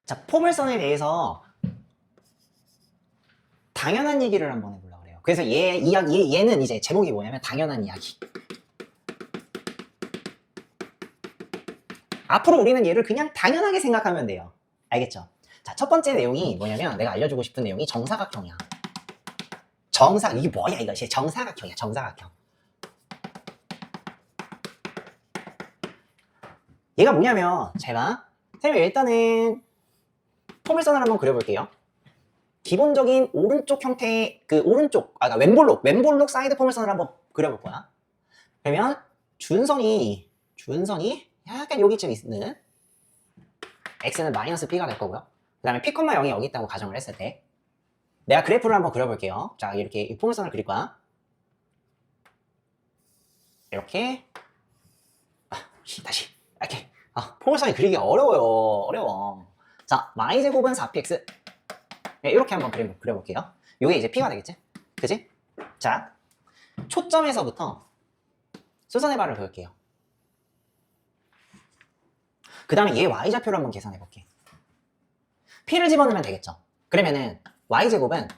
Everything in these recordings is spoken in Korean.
자, 포물선에 대해서 당연한 얘기를 한번 해보려고 그래요. 그래서 얘는 이제 제목이 뭐냐면 당연한 이야기. 앞으로 우리는 얘를 그냥 당연하게 생각하면 돼요. 알겠죠? 자, 첫 번째 내용이 뭐냐면 내가 알려주고 싶은 내용이 정사각형이야. 이게 뭐야 이거? 정사각형이야, 정사각형. 얘가 뭐냐면 잘 봐. 선생님 일단은 포물선을 한번 그려볼게요. 기본적인 오른쪽 형태의 그러니까 왼볼록 사이드 포물선을 한번 그려볼 거야. 그러면 준선이 약간 여기쯤 있는 x는 마이너스 b가 될 거고요. 그 다음에 p, 0이 여기 있다고 가정을 했을 때 내가 그래프를 한번 그려볼게요. 자, 이렇게 포물선을 그릴 거야. 이렇게 다시 이렇게 포물선이 그리기 어려워. 자, y제곱은 4px 네, 이렇게 한번 그려볼게요. 이게 이제 p가 되겠지? 그치? 자, 초점에서부터 수선의 발을 그을게요. 그 다음에 얘 y좌표를 한번 계산해볼게. p를 집어넣으면 되겠죠? 그러면은 y제곱은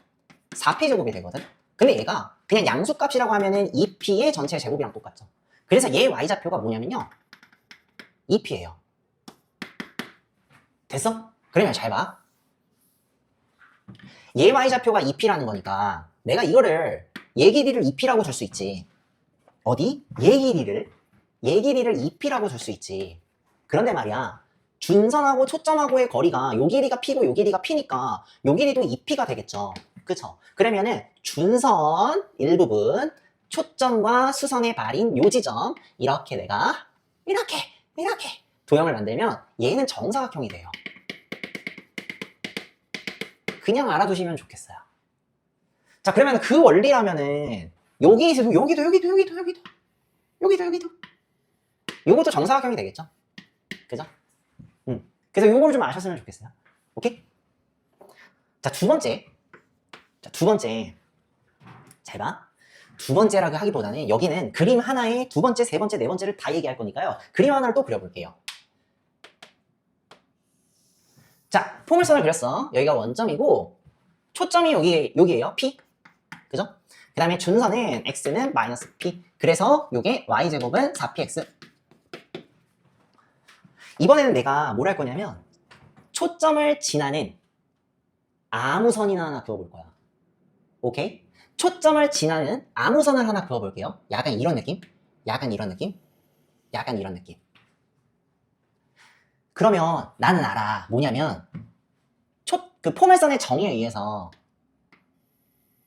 4p제곱이 되거든? 근데 얘가 그냥 양수값이라고 하면은 2p의 전체 제곱이랑 똑같죠? 그래서 얘 y좌표가 뭐냐면요 2p예요. 됐어? 그러면 잘 봐. 얘 y좌표가 2p라는 거니까 내가 이거를 얘 길이를 2p라고 줄 수 있지. 어디? 얘 길이를 2p라고 줄 수 있지. 그런데 말이야, 준선하고 초점하고의 거리가 요 길이가 p고 요 길이가 p니까 요 길이도 2p가 되겠죠. 그쵸? 그러면은 준선 일부분, 초점과 수선의 발인 요 지점 이렇게 내가 이렇게 도형을 만들면 얘는 정사각형이 돼요. 그냥 알아두시면 좋겠어요. 자, 그러면 그 원리라면은 여기도 요것도 정사각형이 되겠죠? 그죠? 그래서 요걸 좀 아셨으면 좋겠어요. 오케이? 자, 두 번째. 잘 봐. 두 번째라고 하기보다는 여기는 그림 하나에 두 번째, 세 번째, 네 번째를 다 얘기할 거니까요. 그림 하나를 또 그려볼게요. 자, 포물선을 그렸어. 여기가 원점이고 초점이 여기에요. P. 그죠? 그 다음에 준선은 x는 마이너스 p. 그래서 요게 y제곱은 4px. 이번에는 내가 뭘 할 거냐면 초점을 지나는 아무 선이나 하나 그어볼 거야. 오케이? 초점을 지나는 아무 선을 하나 그어볼게요. 약간 이런 느낌. 그러면 나는 알아. 뭐냐면 그 포물선의 정의에 의해서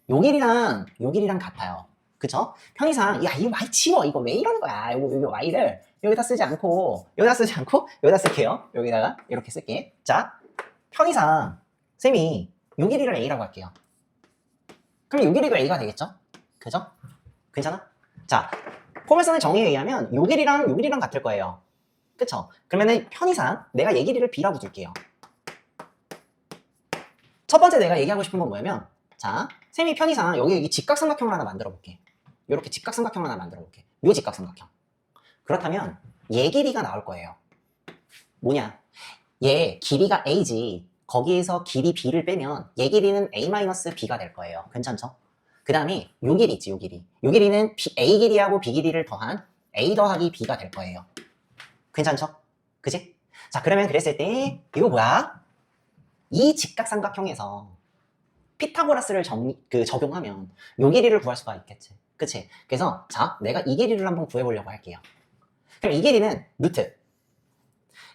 요 길이랑 같아요. 그쵸? 편의상 야 이거 y 치워. 이거 왜 이러는 거야. 요거 y를 여기다 쓰지 않고 여기다 쓸게요. 여기다가 이렇게 쓸게. 자, 편의상 쌤이 요 길이를 a라고 할게요. 그럼 요 길이도 a가 되겠죠? 그죠? 괜찮아? 자, 포물선의 정의에 의하면 요 길이랑 같을 거예요. 그쵸? 그러면은 편의상 내가 얘 길이를 b라고 둘게요. 첫 번째 내가 얘기하고 싶은 건 뭐냐면 자, 쌤이 편의상 여기 직각삼각형을 하나 만들어 볼게. 요렇게 직각삼각형을 하나 만들어 볼게. 요 직각삼각형. 그렇다면 얘 길이가 나올 거예요. 뭐냐? 얘 길이가 a지. 거기에서 길이 b를 빼면 얘 길이는 a-b가 될 거예요. 괜찮죠? 그 다음에 요 길이 있지, 요 길이. 요 길이는 a 길이하고 b 길이를 더한 a 더하기 b가 될 거예요. 괜찮죠? 그지? 자, 그러면 그랬을 때 이거 뭐야? 이 직각삼각형에서 피타고라스를 적용하면 요 길이를 구할 수가 있겠지. 그치? 그래서 자, 내가 이 길이를 한번 구해보려고 할게요. 그럼 이 길이는 루트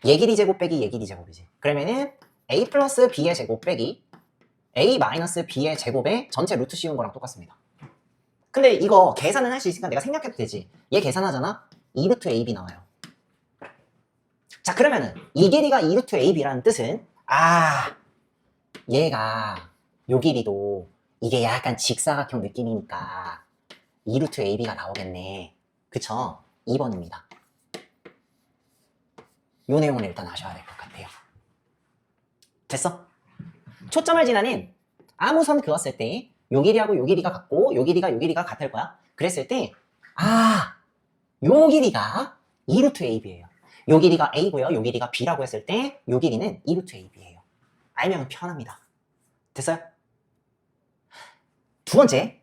얘 길이 제곱 빼기 얘 길이 제곱이지. 그러면은 a 플러스 b의 제곱 빼기 a 마이너스 b의 제곱의 전체 루트 씌운 거랑 똑같습니다. 근데 이거 계산은 할 수 있으니까 내가 생략해도 되지. 얘 계산하잖아? 2루트 ab 나와요. 자, 그러면은 이 길이가 2루트 ab라는 뜻은 얘가 요 길이도 이게 약간 직사각형 느낌이니까 2루트 ab가 나오겠네. 그쵸? 2번입니다. 요 내용을 일단 아셔야 될 것 같아요. 됐어? 초점을 지나는 아무 선 그었을 때 요 길이하고 요 길이가 같고 요 길이가 같을 거야. 그랬을 때 요 길이가 2루트 ab예요. 요 길이가 a고요. 요 길이가 b라고 했을 때 요 길이는 2루트 ab예요. 알면 편합니다. 됐어요? 두 번째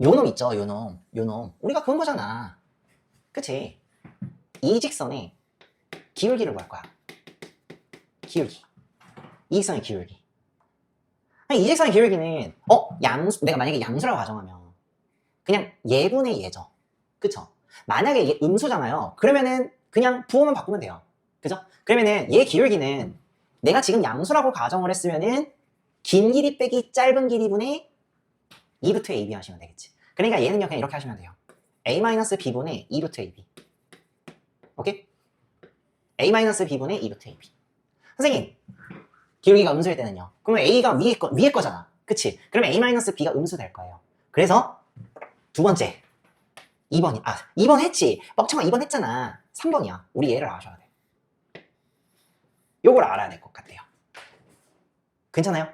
요놈 있죠. 요놈 우리가 그런 거잖아. 그치? 이 직선의 기울기를 구할 거야. 기울기. 이 직선의 기울기. 이 직선의 기울기는 양수, 내가 만약에 양수라고 가정하면 그냥 예분의 예죠. 그쵸? 만약에 이게 음수잖아요. 그러면은 그냥 부호만 바꾸면 돼요. 그죠? 그러면은 얘 기울기는 내가 지금 양수라고 가정을 했으면은 긴 길이 빼기 짧은 길이분의 2루트 AB 하시면 되겠지. 그러니까 얘는요 그냥 이렇게 하시면 돼요. A-B분의 2루트 AB. 오케이? A-B분의 2루트 AB. 선생님, 기울기가 음수일 때는요. 그러면 A가 위에 거잖아. 그치? 그러면 A-B가 음수 될 거예요. 그래서 두 번째 2번 했지. 뻑청아 2번 했잖아. 3번이야. 우리 얘를 아셔야 돼. 요걸 알아야 될 것 같아요. 괜찮아요?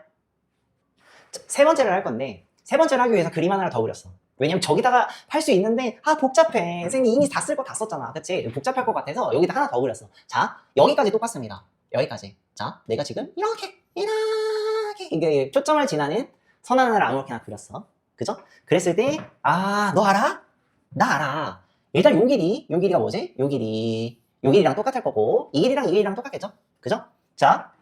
세 번째를 할 건데 세 번째를 하기 위해서 그림 하나를 더 그렸어. 왜냐면 저기다가 할 수 있는데 복잡해. 선생님 이미 다 쓸 거 다 썼잖아. 그치? 복잡할 것 같아서 여기다 하나 더 그렸어. 자, 여기까지 똑같습니다. 여기까지. 자, 내가 지금 이렇게 이게 초점을 지나는 선 하나를 아무렇게나 그렸어. 그죠? 그랬을 때 너 알아? 나 알아. 일단 요 길이가 뭐지? 요 길이랑 똑같을 거고 이 길이랑 똑같겠죠? 그죠? 자,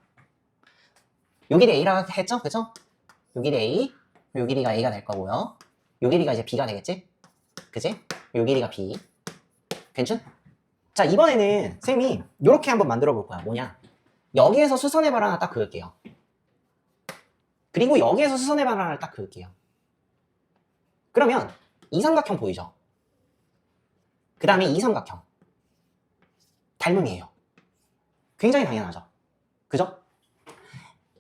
요 길이 A라고 했죠? 그죠? 요 길이 A, 요 길이가 A가 될 거고요. 요 길이가 이제 B가 되겠지? 그지? 요 길이가 B. 괜찮? 자, 이번에는 쌤이 요렇게 한번 만들어 볼 거야. 뭐냐? 여기에서 수선의 발 하나 딱 그을게요. 그리고 여기에서 수선의 발 하나를 딱 그을게요. 그러면 이 삼각형 보이죠? 그 다음에 이 삼각형. 닮음이에요. 굉장히 당연하죠? 그죠?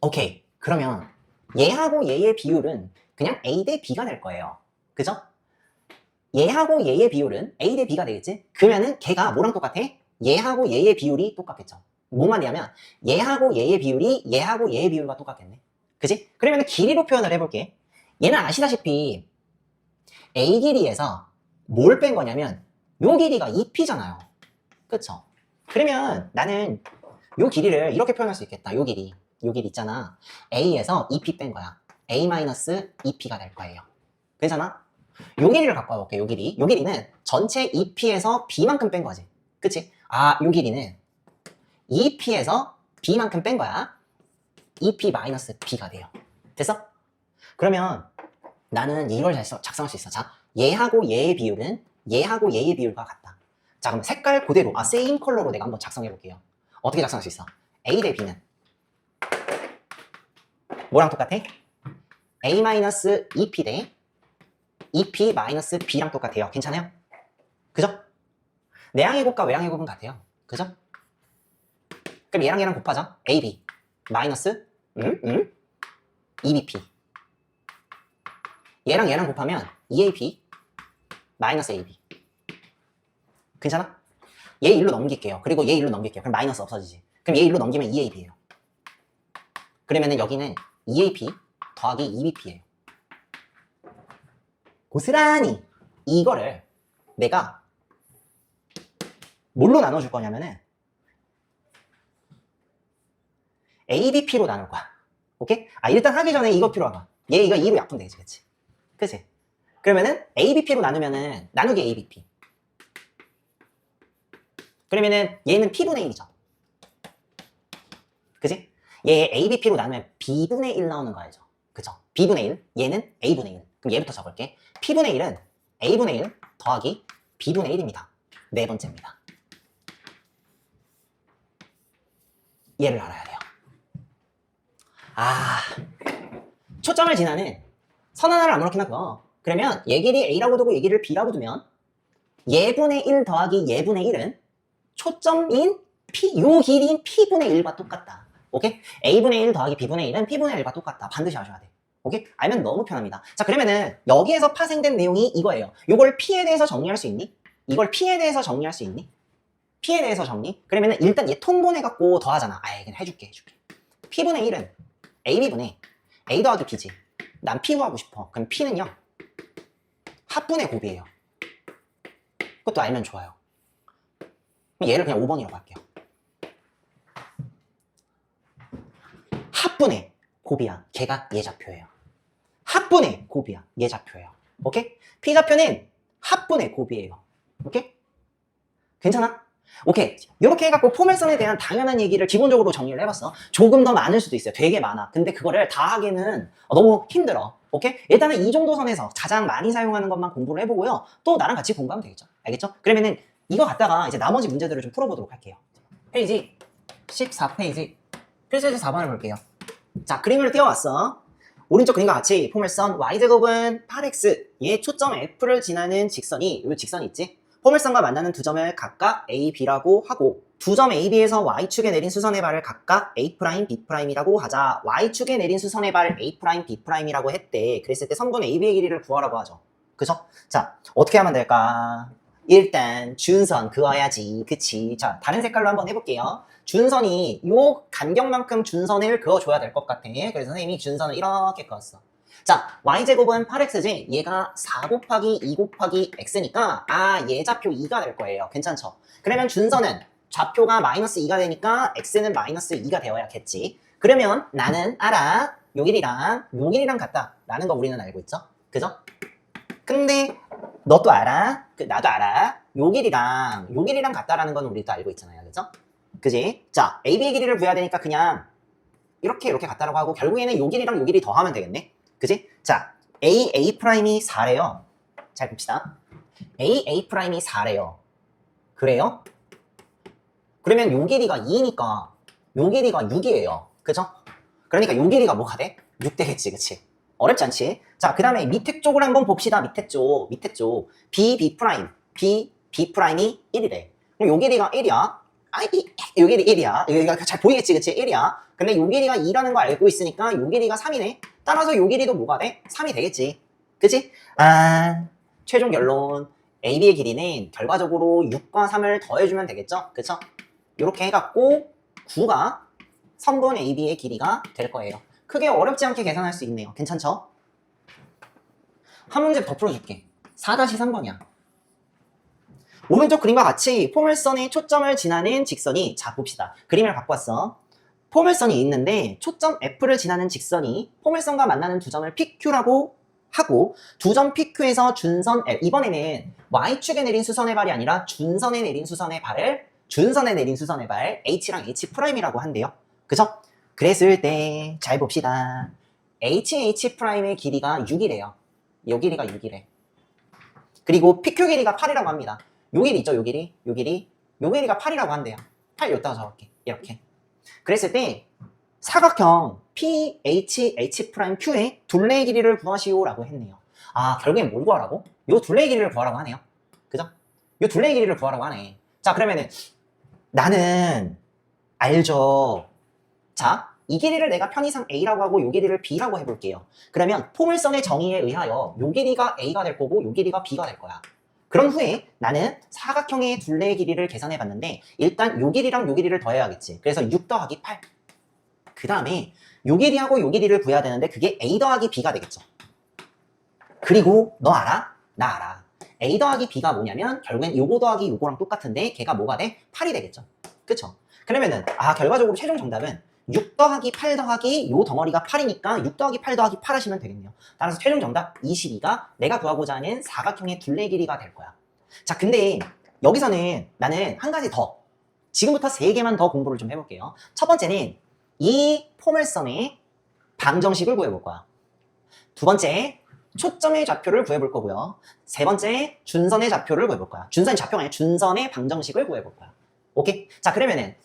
오케이. 그러면 얘하고 얘의 비율은 그냥 A 대 B가 될 거예요. 그죠? 얘하고 얘의 비율은 A 대 B가 되겠지? 그러면은 걔가 뭐랑 똑같아? 얘하고 얘의 비율이 똑같겠죠. 뭔 말이냐면 얘하고 얘의 비율이 얘하고 얘의 비율과 똑같겠네. 그지? 그러면은 길이로 표현을 해볼게. 얘는 아시다시피 A 길이에서 뭘 뺀 거냐면 요 길이가 2P잖아요. 그쵸? 그러면 나는 요 길이를 이렇게 표현할 수 있겠다. 요 길이 있잖아. A에서 2P 뺀 거야. A-2P가 될 거예요. 괜찮아? 요 길이를 갖고 와볼게. 요 길이는 전체 2P에서 B만큼 뺀 거지. 그치? 요 길이는 2P에서 B만큼 뺀 거야. 2P-B가 돼요. 됐어? 그러면 나는 이걸 작성할 수 있어. 자, 얘하고 얘의 비율은 얘하고 얘의 비율과 같다. 자, 그럼 색깔 그대로 same 컬러로 내가 한번 작성해 볼게요. 어떻게 작성할 수 있어? A 대 B는 뭐랑 똑같아? A-2P 대 2P-B랑 똑같아요. 괜찮아요? 그죠? 내항의 곱과 외항의 곱은 같아요. 그죠? 그럼 얘랑 얘랑 곱하자. AB 마이너스 2BP. 얘랑 얘랑 곱하면 2AP 마이너스 AB. 괜찮아? 얘 일로 넘길게요. 그리고 얘 일로 넘길게요. 그럼 마이너스 없어지지. 그럼 얘 일로 넘기면 2AB예요. 그러면은 여기는 2AP 더하기 2BP예요. 고스란히 이거를 내가 뭘로 나눠줄 거냐면은 ABP로 나눌 거야. 오케이? 일단 하기 전에 이거 필요하다. 얘가 2로 약분 되지, 그치? 그치? 그러면은 ABP로 나누면은 나누기 ABP. 그러면은 얘는 P분의 1이죠. 그치? 얘 ABP로 나누면 B분의 1 나오는 거 알죠? 그쵸? B분의 1, 얘는 A분의 1. 그럼 얘부터 적을게. P분의 1은 A분의 1 더하기 B분의 1입니다. 네 번째입니다. 얘를 알아야 돼요. 초점을 지나는 선 하나를 아무렇게나 그어. 그러면 얘 길이 A라고 두고 얘 길이를 B라고 두면 얘분의 1 더하기 얘분의 1은 초점인 P, 요 길이인 P분의 1과 똑같다. 오케이? A분의 1 더하기 B분의 1은 P분의 1과 똑같다. 반드시 아셔야 돼. 오케이? 알면 너무 편합니다. 자, 그러면은 여기에서 파생된 내용이 이거예요. 요걸 P에 대해서 정리할 수 있니? 이걸 P에 대해서 정리할 수 있니? P에 대해서 정리? 그러면은 일단 얘 통분해갖고 더하잖아. 그냥 해줄게. P분의 1은 AB분의 A 더하기 B지. 난 P 구하고 싶어. 그럼 P는요 합분의 곱이에요. 그것도 알면 좋아요. 얘를 그냥 5번이라고 할게요. 합분의 곱이야. 걔가 얘 좌표예요. 합분의 곱이야. 얘 좌표예요. 오케이? P 좌표는 합분의 곱이에요. 오케이? 괜찮아? 오케이. 이렇게 해갖고 포멜선에 대한 당연한 얘기를 기본적으로 정리를 해봤어. 조금 더 많을 수도 있어요. 되게 많아. 근데 그거를 다 하기는 너무 힘들어. 오케이? 일단은 이 정도 선에서 가장 많이 사용하는 것만 공부를 해보고요. 또 나랑 같이 공부하면 되겠죠. 알겠죠? 그러면은 이거 갖다가 이제 나머지 문제들을 좀 풀어보도록 할게요. 페이지 14페이지 필수에서 4번을 볼게요. 자, 그림을 띄워왔어. 오른쪽 그림과 같이 포멜선 y제곱은 8x 얘 초점 f를 지나는 직선이 이 직선이 있지? 포멜선과 만나는 두 점을 각각 a, b라고 하고 두 점 a, b에서 y축에 내린 수선의 발을 각각 a', b'이라고 하자. y축에 내린 수선의 발을 a', b'이라고 했대. 그랬을 때 선분 a, b의 길이를 구하라고 하죠. 그죠? 자, 어떻게 하면 될까? 일단 준선 그어야지. 그치? 자, 다른 색깔로 한번 해볼게요. 준선이 요 간격만큼 준선을 그어줘야 될 것 같아. 그래서 선생님이 준선을 이렇게 그었어. 자, y제곱은 8x지? 얘가 4 곱하기 2 곱하기 x니까 얘 좌표 2가 될 거예요. 괜찮죠? 그러면 준선은 좌표가 마이너스 2가 되니까 x는 마이너스 2가 되어야겠지. 그러면 나는 알아. 요 길이랑 같다 라는 거 우리는 알고 있죠? 그죠? 근데 너도 알아? 나도 알아. 요 길이랑 같다라는 건 우리도 알고 있잖아요. 그죠? 그지? 자, AB의 길이를 구해야 되니까 그냥 이렇게 같다라고 하고 결국에는 요 길이랑 요 길이 더하면 되겠네? 그지? 자, A''이 4래요. 잘 봅시다. A''이 4래요. 그래요? 그러면 요 길이가 2니까 요 길이가 6이에요. 그죠? 그러니까 요 길이가 뭐가 돼? 6 되겠지, 그치? 어렵지 않지? 자, 그 다음에 밑에 쪽을 한번 봅시다. 밑에 쪽. B', B'이 1이래. 그럼 요 길이가 1이야. 요 길이 1이야. 여기가 잘 보이겠지, 그치? 1이야. 근데 요 길이가 2라는 거 알고 있으니까 요 길이가 3이네. 따라서 요 길이도 뭐가 돼? 3이 되겠지. 그치? 최종 결론. AB의 길이는 결과적으로 6과 3을 더해주면 되겠죠? 그쵸? 요렇게 해갖고 9가 선분 AB의 길이가 될 거예요. 크게 어렵지 않게 계산할 수 있네요. 괜찮죠? 한 문제 더 풀어줄게. 4-3번이야. 오른쪽 그림과 같이 포물선의 초점을 지나는 직선이, 자 봅시다. 그림을 갖고 왔어. 포물선이 있는데 초점 F를 지나는 직선이 포물선과 만나는 두 점을 PQ라고 하고 두 점 PQ에서 준선 L, 이번에는 Y축에 내린 수선의 발이 아니라 준선에 내린 수선의 발 H랑 H'이라고 한대요. 그죠? 그랬을 때 잘 봅시다. H'의 길이가 6이래요. 요 길이가 6이래. 그리고 PQ 길이가 8이라고 합니다. 요 길이 있죠? 요 길이가 8이라고 한대요. 8 여기다가 적을게. 이렇게. 그랬을 때 사각형 PHH'Q의 둘레의 길이를 구하시오라고 했네요. 결국엔 뭘 구하라고? 요 둘레의 길이를 구하라고 하네요. 그죠? 요 둘레의 길이를 구하라고 하네. 자, 그러면은 나는 알죠. 자, 이 길이를 내가 편의상 A라고 하고 요 길이를 B라고 해볼게요. 그러면 포물선의 정의에 의하여 요 길이가 A가 될 거고 요 길이가 B가 될 거야. 그런 후에 나는 사각형의 둘레의 길이를 계산해 봤는데 일단 요 길이랑 요 길이를 더해야겠지. 그래서 6 더하기 8. 그 다음에 요 길이하고 요 길이를 구해야 되는데 그게 A 더하기 B가 되겠죠. 그리고 너 알아? 나 알아. A 더하기 B가 뭐냐면 결국엔 요거 더하기 요거랑 똑같은데 걔가 뭐가 돼? 8이 되겠죠. 그쵸? 그러면은 결과적으로 최종 정답은 6 더하기 8 더하기 요 덩어리가 8이니까 6 더하기 8 더하기 8 하시면 되겠네요. 따라서 최종 정답 22가 내가 구하고자 하는 사각형의 둘레 길이가 될 거야. 자, 근데 여기서는 나는 한 가지 더, 지금부터 3개만 더 공부를 좀 해볼게요. 첫 번째는 이 포물선의 방정식을 구해볼 거야. 두 번째, 초점의 좌표를 구해볼 거고요. 세 번째, 준선의 좌표를 구해볼 거야. 준선의 좌표가 아니라 준선의 방정식을 구해볼 거야. 오케이? 자, 그러면은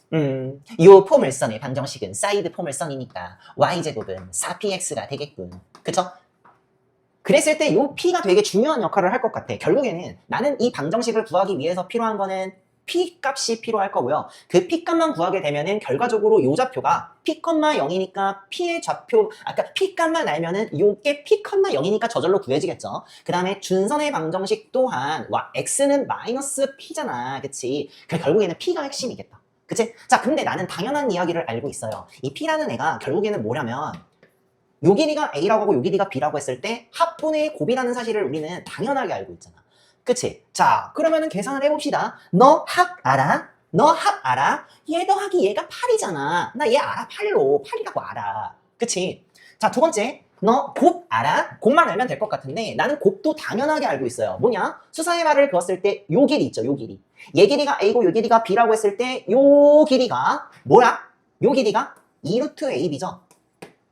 요 포물선의 방정식은 사이드 포물선이니까 y제곱은 4px가 되겠군. 그쵸? 그랬을 때 요 p가 되게 중요한 역할을 할 것 같아. 결국에는 나는 이 방정식을 구하기 위해서 필요한 거는 p 값이 필요할 거고요. 그 p 값만 구하게 되면은 결과적으로 요 좌표가 p, 0이니까 p의 좌표, 아까 p 값만 알면은 요게 p, 0이니까 저절로 구해지겠죠. 그 다음에 준선의 방정식 또한 x는 마이너스 p잖아. 그치? 그래 결국에는 p가 핵심이겠다. 그치? 자, 근데 나는 당연한 이야기를 알고 있어요. 이 p라는 애가 결국에는 뭐냐면 요 길이가 A라고 하고 요 길이가 B라고 했을 때 합분의 곱이라는 사실을 우리는 당연하게 알고 있잖아. 그치? 자, 그러면은 계산을 해봅시다. 너 합 알아? 얘 더하기 얘가 8이잖아. 나 얘 알아. 8이라고 알아. 그치? 자, 두 번째. 너 곱 알아? 곱만 알면 될 것 같은데 나는 곱도 당연하게 알고 있어요. 뭐냐? 수사의 발을 그었을 때 요 길이 있죠. 요 길이. 얘 길이가 A고 요 길이가 B라고 했을 때 요 길이가 뭐야? 요 길이가 2루트 AB죠.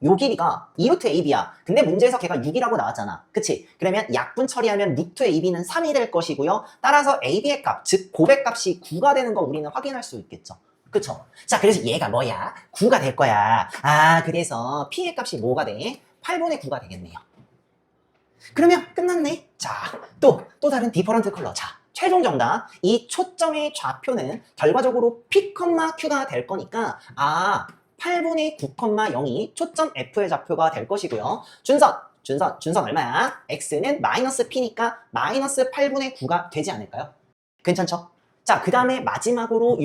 요 길이가 2루트 AB야. 근데 문제에서 걔가 6이라고 나왔잖아. 그치? 그러면 약분 처리하면 루트 AB는 3이 될 것이고요. 따라서 AB의 값, 즉 곱의 값이 9가 되는 거 우리는 확인할 수 있겠죠. 그쵸? 자, 그래서 얘가 뭐야? 9가 될 거야. 아, 그래서 P의 값이 뭐가 돼? 8분의 9가 되겠네요. 그러면 끝났네. 자, 또 다른 디퍼런트 컬러. 자, 최종 정답. 이 초점의 좌표는 결과적으로 P, Q가 될 거니까 8분의 9,0이 초점 F의 좌표가 될 것이고요. 준선 얼마야? X는 마이너스 P니까 마이너스 8분의 9가 되지 않을까요? 괜찮죠? 자, 그 다음에 마지막으로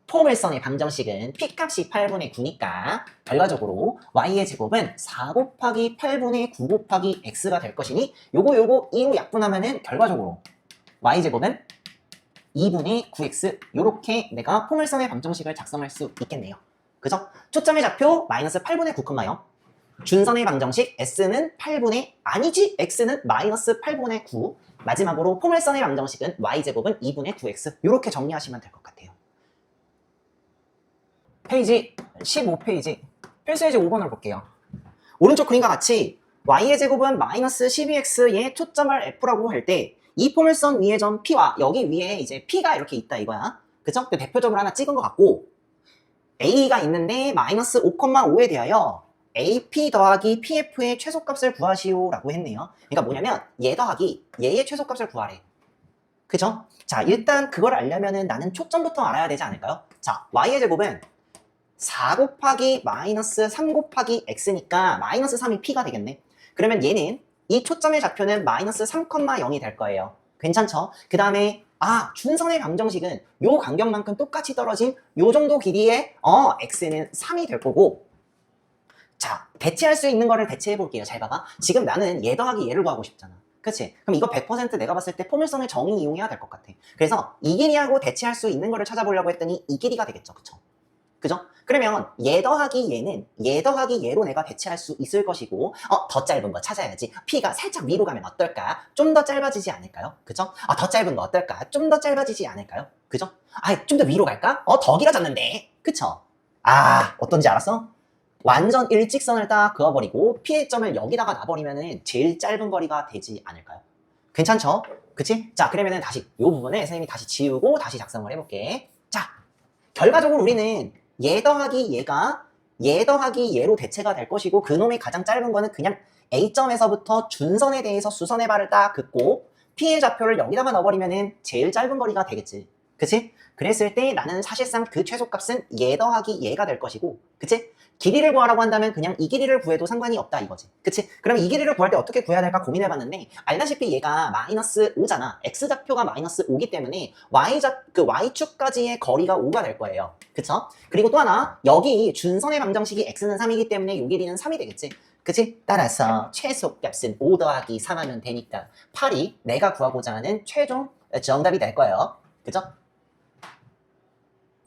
포물선의 방정식은 P값이 8분의 9니까 결과적으로 Y의 제곱은 4 곱하기 8분의 9 곱하기 X가 될 것이니 요거 2로 약분하면은 결과적으로 Y제곱은 2분의 9X 요렇게 내가 포물선의 방정식을 작성할 수 있겠네요. 그죠? 초점의 좌표 마이너스 8분의 9,0 준선의 방정식 S는 8분의 아니지 X는 마이너스 8분의 9 마지막으로 포물선의 방정식은 Y제곱은 2분의 9X 요렇게 정리하시면 될 것 같아요. 페이지 15페이지 필수예제 5번을 볼게요. 오른쪽 그림과 같이 y의 제곱은 마이너스 12x의 초점을 f라고 할 때 이 포물선 위의 점 p와 여기 위에 이제 p가 이렇게 있다 이거야. 그쵸? 대표적으로 하나 찍은 것 같고 a가 있는데 마이너스 5,5에 대하여 ap 더하기 pf의 최소값을 구하시오 라고 했네요. 그러니까 뭐냐면 얘 더하기 얘의 최소값을 구하래. 그죠? 자, 일단 그걸 알려면은 나는 초점부터 알아야 되지 않을까요? 자, y의 제곱은 4 곱하기 마이너스 3 곱하기 x니까 마이너스 3이 p가 되겠네. 그러면 얘는 이 초점의 좌표는 마이너스 3,0이 될 거예요. 괜찮죠? 그 다음에 준선의 방정식은 요 간격만큼 똑같이 떨어진 요 정도 길이의 x는 3이 될 거고 자, 대체할 수 있는 거를 대체해 볼게요. 잘 봐봐. 지금 나는 얘 더하기 얘를 구하고 싶잖아. 그치? 그럼 이거 100% 내가 봤을 때 포물선을 정의 이용해야 될 것 같아. 그래서 이 길이하고 대체할 수 있는 거를 찾아보려고 했더니 이 길이가 되겠죠. 그쵸? 그죠? 그러면 얘 더하기 얘는 얘 더하기 얘로 내가 대체할 수 있을 것이고 더 짧은 거 찾아야지. P가 살짝 위로 가면 어떨까? 좀 더 짧아지지 않을까요? 그죠? 더 짧은 거 어떨까? 좀 더 짧아지지 않을까요? 그죠? 좀 더 위로 갈까? 더 길어졌는데. 그쵸? 어떤지 알았어? 완전 일직선을 딱 그어버리고 P의 점을 여기다가 놔버리면은 제일 짧은 거리가 되지 않을까요? 괜찮죠? 그치? 자, 그러면은 다시 이 부분을 선생님이 다시 지우고 다시 작성을 해볼게. 자, 결과적으로 우리는 얘 더하기 얘가 얘 더하기 얘로 대체가 될 것이고 그놈의 가장 짧은 거는 그냥 A점에서부터 준선에 대해서 수선의 발을 딱 긋고 P의 좌표를 여기다가 넣어버리면은 제일 짧은 거리가 되겠지. 그치? 그랬을 때 나는 사실상 그 최소값은 얘 더하기 얘가 될 것이고 그치? 길이를 구하라고 한다면 그냥 이 길이를 구해도 상관이 없다 이거지. 그치? 그럼 이 길이를 구할 때 어떻게 구해야 될까 고민해봤는데 알다시피 얘가 마이너스 5잖아. x좌표가 마이너스 5기 때문에 y축까지의 거리가 5가 될 거예요. 그쵸? 그리고 또 하나 여기 준선의 방정식이 x는 3이기 때문에 이 길이는 3이 되겠지. 그치? 따라서 최소값은 5 더하기 3 하면 되니까 8이 내가 구하고자 하는 최종 정답이 될 거예요. 그죠?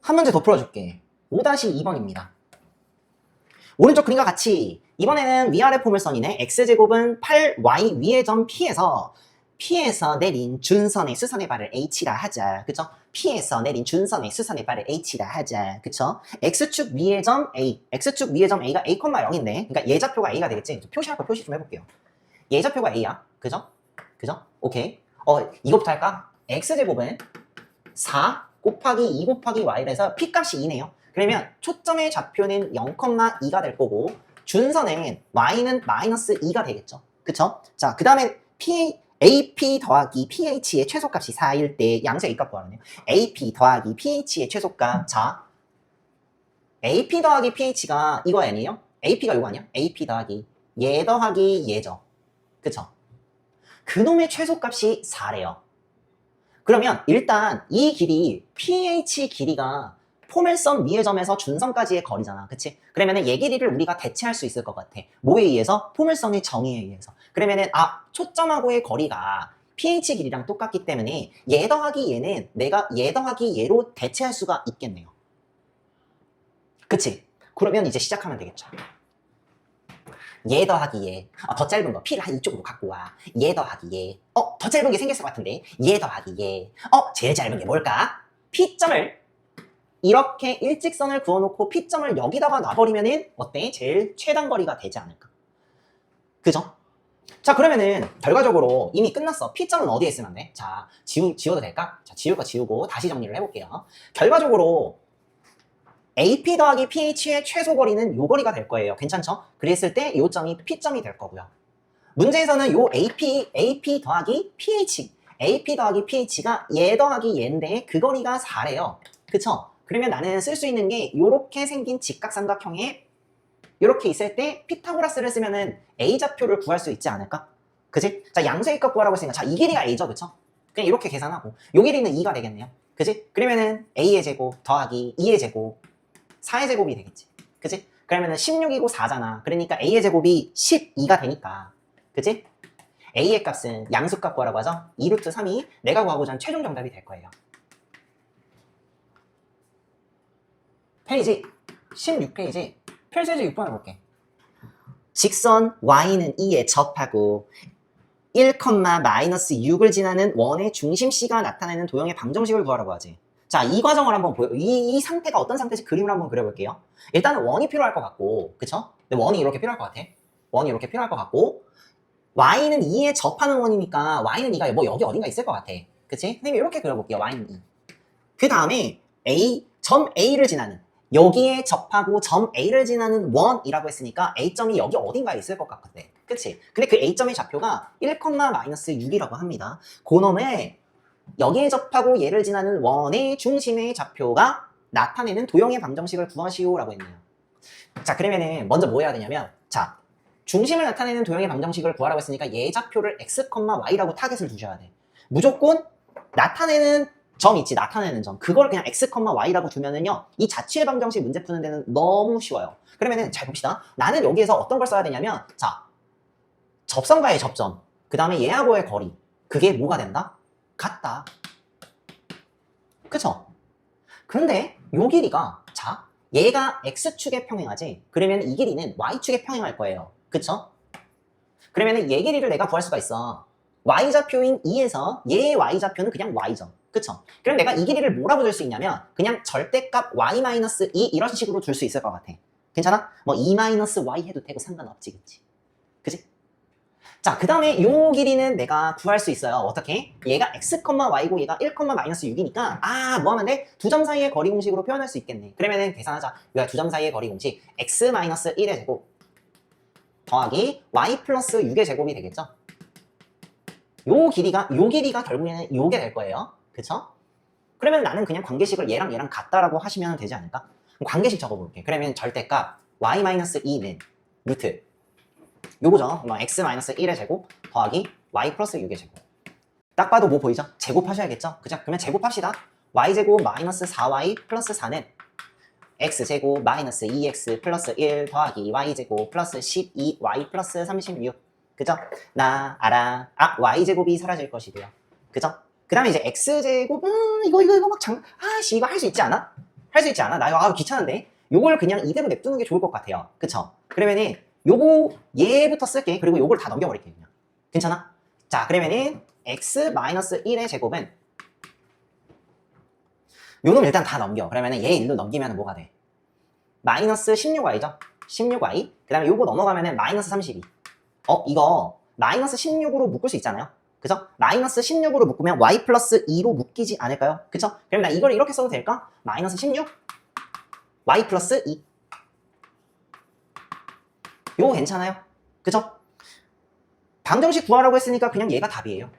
한 문제 더 풀어줄게. 5-2번입니다. 오른쪽 그림과 같이 이번에는 위아래 포물선이네. x제곱은 8y 위의 점 P에서 내린 준선의 수선의 발을 H라 하자. 그쵸? P에서 내린 준선의 수선의 발을 H라 하자. 그쵸? X축 위의 점 A. X축 위의 점 A가 A, 0인데 그러니까 예좌표가 A가 되겠지? 표시할 거 표시 좀 해볼게요. 예좌표가 A야. 그죠? 그죠? 오케이. 이거부터 할까? X제곱은 4 곱하기 2 곱하기 Y를 해서 P값이 2네요. 그러면 초점의 좌표는 0,2가 될 거고 준선은 y는 마이너스 2가 되겠죠. 그쵸? 자, 그 다음에 AP 더하기 PH의 최소값이 4일 때 양수의 A값 구하라네요. AP 더하기 PH의 최소값. 자, AP 더하기 PH가 이거 아니에요? AP가 이거 아니야? AP 더하기 얘 더하기 얘죠. 그쵸? 그놈의 최소값이 4래요. 그러면 일단 이 길이 PH 길이가 포물선 위의 점에서 준선까지의 거리잖아. 그치? 그러면은 얘 길이를 우리가 대체할 수 있을 것 같아. 뭐에 의해서? 포물선의 정의에 의해서. 그러면은 초점하고의 거리가 pH 길이랑 똑같기 때문에 얘 더하기 얘는 내가 얘 더하기 얘로 대체할 수가 있겠네요. 그치? 그러면 이제 시작하면 되겠죠. 얘 더하기 얘. 더 짧은 거 P를 한 이쪽으로 갖고 와. 얘 더하기 얘. 더 짧은 게 생겼을 것 같은데. 얘 더하기 얘. 제일 짧은 게 뭘까? P점을 이렇게 일직선을 그어놓고 P점을 여기다가 놔버리면은 어때? 제일 최단거리가 되지 않을까? 그죠? 자, 그러면은 결과적으로 이미 끝났어. P점은 어디에 있으면 돼? 자, 지워도 될까? 자, 지울 거 지우고 다시 정리를 해볼게요. 결과적으로 AP 더하기 PH의 최소 거리는 요 거리가 될 거예요. 괜찮죠? 그랬을 때 요 점이 P점이 될 거고요. 문제에서는 요 AP 더하기 PH가 얘 더하기 얘인데 그 거리가 4래요. 그쵸? 그러면 나는 쓸 수 있는 게 요렇게 생긴 직각삼각형에 요렇게 있을 때 피타고라스를 쓰면은 A좌표를 구할 수 있지 않을까? 그지? 자, 양수의 값 구하라고 했으니까 자, 이 길이가 A죠, 그쵸? 그냥 이렇게 계산하고 요 길이는 2가 되겠네요. 그지? 그러면은 A의 제곱 더하기 2의 제곱 4의 제곱이 되겠지. 그지? 그러면은 16이고 4잖아. 그러니까 A의 제곱이 12가 되니까. 그지? A의 값은 양수값 구하라고 하죠? 2루트 3이 내가 구하고자 하는 최종 정답이 될 거예요. 페이지 16페이지 필수제 6번 해볼게. 직선 y는 2에 접하고 1,-6을 지나는 원의 중심 C가 나타내는 도형의 방정식을 구하라고 하지. 자, 이 과정을 한번 이 상태가 어떤 상태인지 그림을 한번 그려볼게요. 일단은 원이 필요할 것 같고, 그쵸? 근데 원이 이렇게 필요할 것 같아. 원이 이렇게 필요할 것 같고, y는 2에 접하는 원이니까 y는 2가 뭐 여기 어딘가 있을 것 같아. 그치? 선생님이 이렇게 그려볼게요. y는 2. 그 다음에 점 A를 지나는 여기에 접하고 점 A를 지나는 원이라고 했으니까 A점이 여기 어딘가에 있을 것 같아. 그치? 근데 그 A점의 좌표가 1,-6이라고 합니다. 그놈의 여기에 접하고 얘를 지나는 원의 중심의 좌표가 나타내는 도형의 방정식을 구하시오라고 했네요. 자, 그러면은 먼저 뭐 해야 되냐면, 자, 중심을 나타내는 도형의 방정식을 구하라고 했으니까 얘 좌표를 x, y라고 타겟을 두셔야 돼. 무조건 나타내는 점 있지, 나타내는 점. 그걸 그냥 x, y라고 두면은요, 이 자취의 방정식 문제 푸는 데는 너무 쉬워요. 그러면은 잘 봅시다. 나는 여기에서 어떤 걸 써야 되냐면, 자, 접선과의 접점, 그 다음에 얘하고의 거리. 그게 뭐가 된다? 같다. 그쵸? 근데 요 길이가, 자, 얘가 x축에 평행하지? 그러면 이 길이는 y축에 평행할 거예요. 그쵸? 그러면 얘 길이를 내가 구할 수가 있어. y좌표인 2에서 얘의 y좌표는 그냥 y죠. 그쵸? 그럼 내가 이 길이를 뭐라고 줄 수 있냐면 그냥 절대값 y-2 이런 식으로 줄 수 있을 것 같아. 괜찮아? 뭐 2-y 해도 되고 상관없지, 그치? 그치? 자, 그 다음에 요 길이는 내가 구할 수 있어요. 어떻게? 얘가 x, y고 얘가 1,-6이니까 뭐 하면 돼? 두 점 사이의 거리 공식으로 표현할 수 있겠네. 그러면은 계산하자. 여기가 두 점 사이의 거리 공식 x-1의 제곱 더하기 y 플러스 6의 제곱이 되겠죠? 요 길이가 결국에는 요게 될 거예요. 그쵸? 그러면 나는 그냥 관계식을 얘랑 같다라고 하시면 되지 않을까? 그럼 관계식 적어볼게. 그러면 절대값 y-2는 루트 요거죠. x-1의 제곱 더하기 y 플러스 6의 제곱. 딱 봐도 뭐 보이죠? 제곱하셔야겠죠? 그죠? 그러면 제곱합시다. y제곱 마이너스 4y 플러스 4는 x제곱 마이너스 2x 플러스 1 더하기 y제곱 플러스 12y 플러스 36. 그죠? 나 알아. y제곱이 사라질 것이고요. 그죠? 그 다음에 이제 x제곱 이거 막 이거 할 수 있지 않아? 할 수 있지 않아? 나 이거 귀찮은데? 요걸 그냥 이대로 냅두는 게 좋을 것 같아요. 그쵸? 그러면은 요거 얘부터 쓸게. 그리고 요걸 다 넘겨버릴게 그냥. 괜찮아? 자, 그러면은 x-1의 제곱은 요놈 일단 다 넘겨. 그러면은 얘 일로 넘기면 뭐가 돼? 마이너스 16y죠? 16y. 그 다음에 요거 넘어가면은 마이너스 32. 이거 마이너스 16으로 묶을 수 있잖아요. 그죠? 마이너스 16으로 묶으면 y 플러스 2로 묶이지 않을까요? 그쵸? 그럼 나 이걸 이렇게 써도 될까? 마이너스 16 y 플러스 2. 요거 괜찮아요? 그죠? 방정식 구하라고 했으니까 그냥 얘가 답이에요.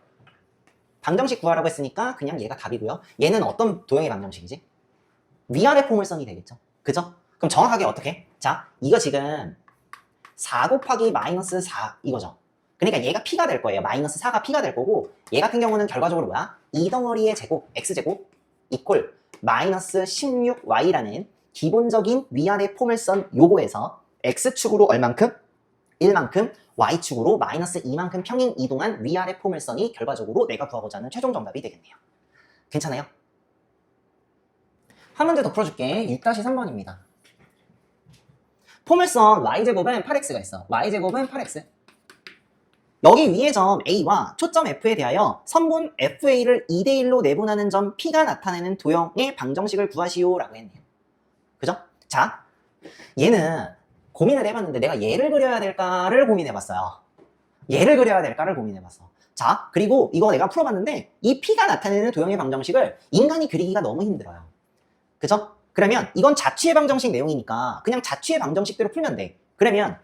방정식 구하라고 했으니까 그냥 얘가 답이고요. 얘는 어떤 도형의 방정식이지? 위아래 포물선이 되겠죠? 그죠? 그럼 정확하게 어떻게? 자, 이거 지금 4 곱하기 마이너스 4 이거죠? 그러니까 얘가 P가 될 거예요. 마이너스 4가 P가 될 거고 얘 같은 경우는 결과적으로 뭐야? 이 덩어리의 제곱, x제곱 이퀄 마이너스 16y라는 기본적인 위아래 포물선 요거에서 x축으로 얼만큼? 1만큼, y축으로 마이너스 2만큼 평행 이동한 위아래 포물선이 결과적으로 내가 구하고자 하는 최종 정답이 되겠네요. 괜찮아요? 한 문제 더 풀어줄게. 6-3번입니다. 포물선 y제곱은 8x가 있어. y제곱은 8x. 여기 위의 점 A와 초점 F에 대하여 선분 FA를 2대1로 내분하는 점 P가 나타내는 도형의 방정식을 구하시오 라고 했네요. 그죠? 자, 얘는 고민을 해봤는데 내가 얘를 그려야 될까를 고민해봤어요. 얘를 그려야 될까를 고민해봤어. 자, 그리고 이거 내가 풀어봤는데 이 P가 나타내는 도형의 방정식을 인간이 그리기가 너무 힘들어요. 그죠? 그러면 이건 자취의 방정식 내용이니까 그냥 자취의 방정식대로 풀면 돼. 그러면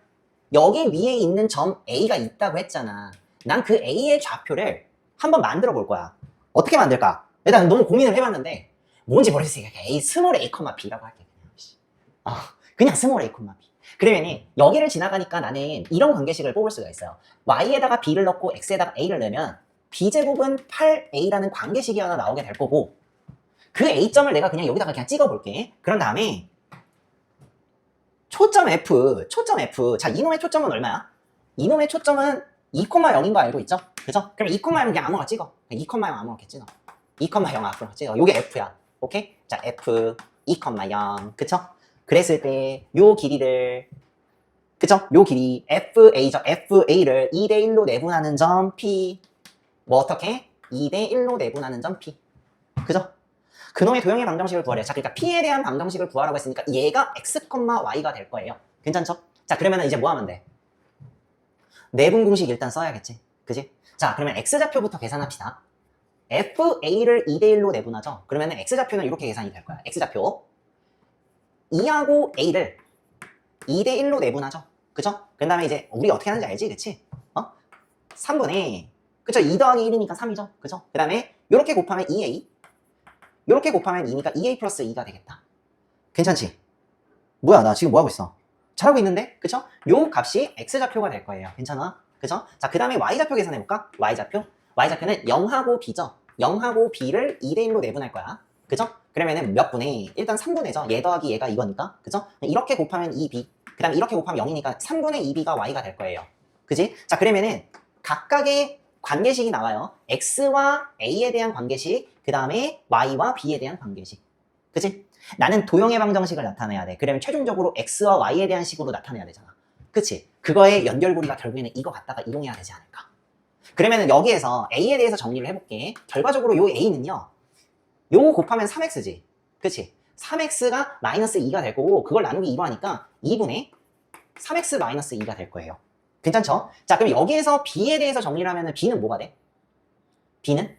여기 위에 있는 점 A가 있다고 했잖아. 난 그 A의 좌표를 한번 만들어 볼 거야. 어떻게 만들까? 일단 너무 고민을 해봤는데 뭔지 모르겠으니까 A 스몰 A, B라고 할게. 그냥 스몰 A, B. 그러면 여기를 지나가니까 나는 이런 관계식을 뽑을 수가 있어요. Y에다가 B를 넣고 X에다가 A를 넣으면 B제곱은 8A라는 관계식이 하나 나오게 될 거고 그 A점을 내가 그냥 여기다가 그냥 찍어 볼게. 그런 다음에 초점 F. 자, 이놈의 초점은 얼마야? 이놈의 초점은 2,0인 거 알고 있죠? 그죠? 그럼 2,0은 그냥 아무거나 찍어. 2,0 아무렇게 찍어. 2,0 앞으로 찍어. 요게 F야. 오케이? 자, F 2,0. 그쵸? 그랬을 때 요 길이를 그쵸? 요 길이 FA죠. FA를 2대1로 내분하는 점 P. 뭐 어떻게? 2대1로 내분하는 점 P. 그죠? 그놈의 도형의 방정식을 구하래요. 자, 그러니까 P에 대한 방정식을 구하라고 했으니까 얘가 X, Y가 될 거예요. 괜찮죠? 자, 그러면 이제 뭐 하면 돼? 내분 공식 일단 써야겠지. 그지? 자, 그러면 X좌표부터 계산합시다. FA를 2대1로 내분하죠? 그러면 X좌표는 이렇게 계산이 될 거야. X좌표 2하고 A를 2대1로 내분하죠? 그죠? 그 다음에 이제 우리 어떻게 하는지 알지? 그치? 3분의 그쵸? 2 더하기 1이니까 3이죠? 그죠? 그 다음에 이렇게 곱하면 2A 이렇게 곱하면 2니까 2A 플러스 2가 되겠다. 괜찮지? 뭐야, 나 지금 뭐하고 있어? 잘하고 있는데? 그쵸? 요 값이 X좌표가 될 거예요. 괜찮아? 그쵸? 자, 그 다음에 Y좌표 계산해볼까? Y좌표는 0하고 B죠? 0하고 B를 2대1로 내분할 거야. 그죠? 그러면은 몇 분의? 일단 3분의죠. 얘 더하기 얘가 이거니까. 그죠? 이렇게 곱하면 2B. 그 다음에 이렇게 곱하면 0이니까 3분의 2B가 Y가 될 거예요. 그지? 자, 그러면은 각각의 관계식이 나와요. X와 A에 대한 관계식, 그 다음에 Y와 B에 대한 관계식. 그치? 나는 도형의 방정식을 나타내야 돼. 그러면 최종적으로 X와 Y에 대한 식으로 나타내야 되잖아. 그치? 그거의 연결고리가 결국에는 이거 갖다가 이동해야 되지 않을까? 그러면은 여기에서 A에 대해서 정리를 해볼게. 결과적으로 요 A는요. 요거 곱하면 3X지. 그치? 3X가 마이너스 2가 될 거고 그걸 나누기 2로 하니까 2분의 3X 마이너스 2가 될 거예요. 괜찮죠? 자, 그럼 여기에서 B에 대해서 정리를 하면은 B는 뭐가 돼? B는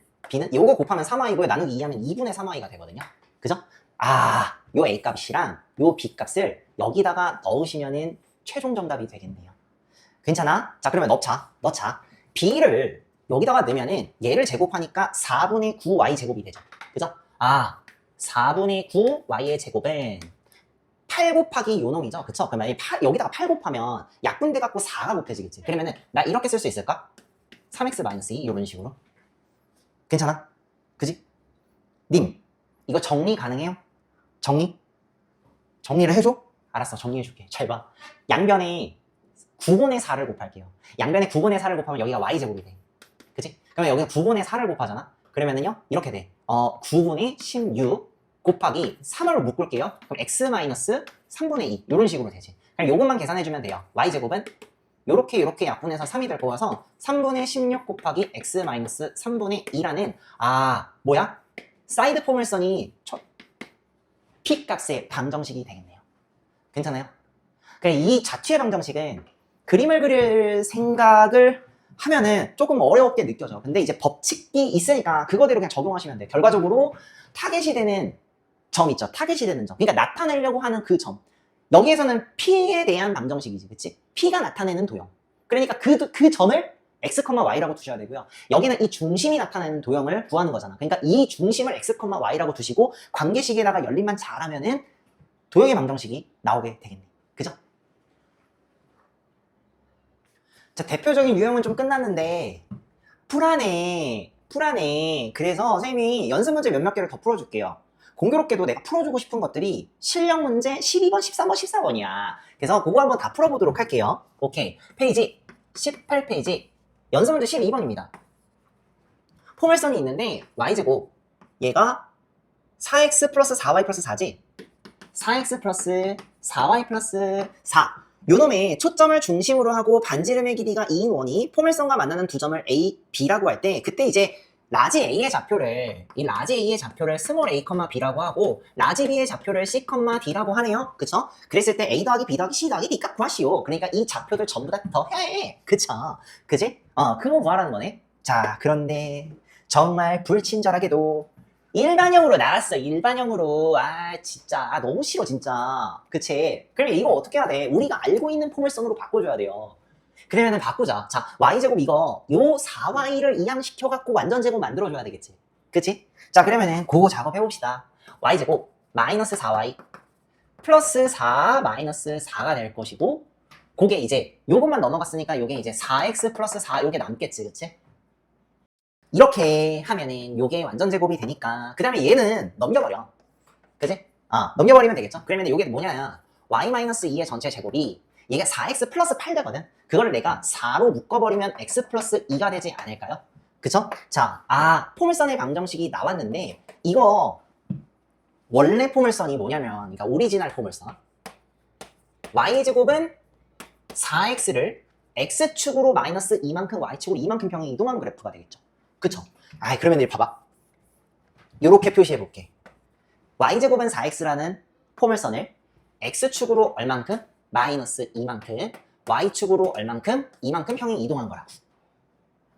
요거 곱하면 3y고요. 나누기 2하면 2분의 3y가 되거든요. 그죠? 요 A 값이랑 요 B 값을 여기다가 넣으시면은 최종 정답이 되겠네요. 괜찮아? 자, 그러면 넣자. B를 여기다가 넣으면은 얘를 제곱하니까 4분의 9y 제곱이 되죠. 그죠? 4분의 9y의 제곱은 8 곱하기 요 놈이죠. 그쵸? 그러면 여기다가 8 곱하면 약분돼 갖고 4가 곱해지겠지. 그러면은 나 이렇게 쓸 수 있을까? 3x-2 이런 식으로. 괜찮아? 그지? 님, 이거 정리 가능해요? 정리를 해줘? 알았어, 정리해줄게. 잘 봐. 양변에 9분의 4를 곱할게요. 양변에 9분의 4를 곱하면 여기가 y제곱이 돼. 그치? 그러면 여기가 9분의 4를 곱하잖아? 그러면은요, 이렇게 돼. 9분의 16 곱하기 3을 묶을게요. 그럼 x-3분의 2 이런 식으로 되지. 그냥 요것만 계산해주면 돼요. y제곱은 요렇게 약분해서 3이 될 거여서 3분의 16 곱하기 x-3분의 2라는 뭐야? 사이드 포물선이 P 값의 방정식이 되겠네요. 괜찮아요? 그러니까 이 자취의 방정식은 그림을 그릴 생각을 하면은 조금 어렵게 느껴져. 근데 이제 법칙이 있으니까 그거대로 그냥 적용하시면 돼. 결과적으로 타겟이 되는 점 있죠. 타겟이 되는 점. 그러니까 나타내려고 하는 그 점. 여기에서는 P에 대한 방정식이지. 그치? P가 나타내는 도형. 그러니까 그 점을 x, y라고 두셔야 되고요. 여기는 이 중심이 나타내는 도형을 구하는 거잖아. 그러니까 이 중심을 x, y라고 두시고 관계식에다가 연립만 잘하면은 도형의 방정식이 나오게 되겠네. 그죠? 자, 대표적인 유형은 좀 끝났는데 풀하네. 그래서 선생님이 연습 문제 몇몇 개를 더 풀어줄게요. 공교롭게도 내가 풀어주고 싶은 것들이 실력 문제 12번, 13번, 14번이야. 그래서 그거 한번 다 풀어보도록 할게요. 오케이. 페이지 18페이지 연습 문제 12번입니다. 포물선이 있는데 y제곱 얘가 4x 플러스 4y 플러스 4지. 4x 플러스 4y 플러스 4. 요놈의 초점을 중심으로 하고 반지름의 길이가 2인 원이 포물선과 만나는 두 점을 A, B라고 할 때 그때 이제 라지 A의 좌표를 이 라지 A의 좌표를 스몰 A, B라고 하고 라지 B의 좌표를 C, D라고 하네요. 그쵸? 그랬을 때 A 더하기 B 더하기 C 더하기 D값 구하시오. 그러니까 이 좌표들 전부 다 더해. 그쵸? 그지? 그거 구하라는 거네. 자, 그런데 정말 불친절하게도 일반형으로 나왔어. 일반형으로. 아 진짜 너무 싫어 진짜. 그치? 그러면 이거 어떻게 해야 돼? 우리가 알고 있는 포물선으로 바꿔줘야 돼요. 그러면은 바꾸자. 자, y제곱 이거 요 4y를 이항시켜갖고 완전제곱 만들어줘야 되겠지. 그치? 자, 그러면은 그거 작업해봅시다. y제곱 마이너스 4y 플러스 4 마이너스 4가 될 것이고 그게 이제 요것만 넘어갔으니까 요게 이제 4x 플러스 4 요게 남겠지. 그치? 이렇게 하면은 요게 완전제곱이 되니까 그 다음에 얘는 넘겨버려. 그치? 넘겨버리면 되겠죠? 그러면 요게 뭐냐 y-2의 전체 제곱이 얘가 4x 플러스 8 되거든? 그거를 내가 4로 묶어버리면 x 플러스 2가 되지 않을까요? 그쵸? 자, 포물선의 방정식이 나왔는데 이거 원래 포물선이 뭐냐면 그러니까 오리지널 포물선 y제곱은 4x를 x축으로 마이너스 2만큼 y축으로 2만큼 평행 이동한 그래프가 되겠죠. 그쵸? 그러면 이제 봐봐. 요렇게 표시해볼게. y제곱은 4x라는 포물선을 x축으로 얼만큼? 마이너스 2만큼 y축으로 얼만큼? 2만큼 평행 이동한 거라고.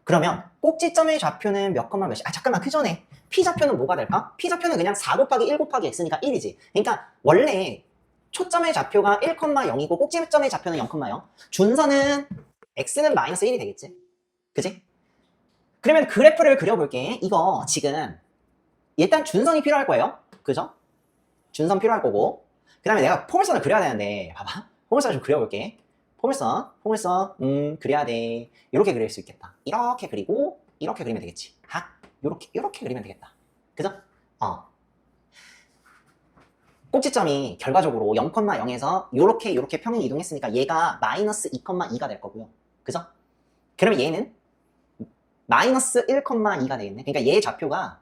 그러면 꼭지점의 좌표는 몇 컴마 몇이? 잠깐만 그 전에 p좌표는 뭐가 될까? p좌표는 그냥 4 곱하기 1 곱하기 x니까 1이지. 그러니까 원래 초점의 좌표가 1,0이고 꼭지점의 좌표는 0,0. 준선은 x는 마이너스 1이 되겠지. 그지? 그러면 그래프를 그려볼게. 이거 지금 일단 준선이 필요할 거예요. 그죠? 준선 필요할 거고 그 다음에 내가 포물선을 그려야 되는데 봐봐. 포물선을 좀 그려볼게. 포물선 그려야 돼. 이렇게 그릴 수 있겠다. 이렇게 그리고 이렇게 그리면 되겠지. 이렇게 그리면 되겠다. 그죠? 꼭지점이 결과적으로 0,0에서 이렇게 평행 이동했으니까 얘가 마이너스 2,2가 될 거고요. 그죠? 그러면 얘는 마이너스 1,2가 되겠네. 그러니까 얘의 좌표가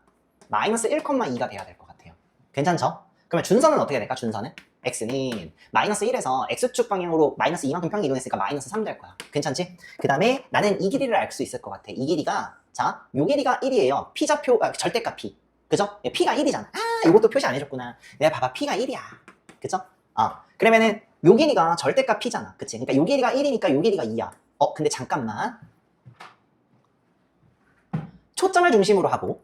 마이너스 1,2가 돼야 될 것 같아요. 괜찮죠? 그러면 준선은 어떻게 될까? 준선은 x는 마이너스 1에서 x축 방향으로 마이너스 2만큼 평행 이동했으니까 마이너스 3 될 거야. 괜찮지? 그 다음에 나는 이 길이를 알 수 있을 것 같아. 이 길이가 요 길이가 1이에요. p좌표 절대값 p. 그죠? p가 1이잖아. 이것도 표시 안 해줬구나. 내가 봐봐 p가 1이야. 그죠? 그러면은 요 길이가 절대값 p잖아. 그치? 그러니까 요 길이가 1이니까 요 길이가 2야. 근데 잠깐만. 초점을 중심으로 하고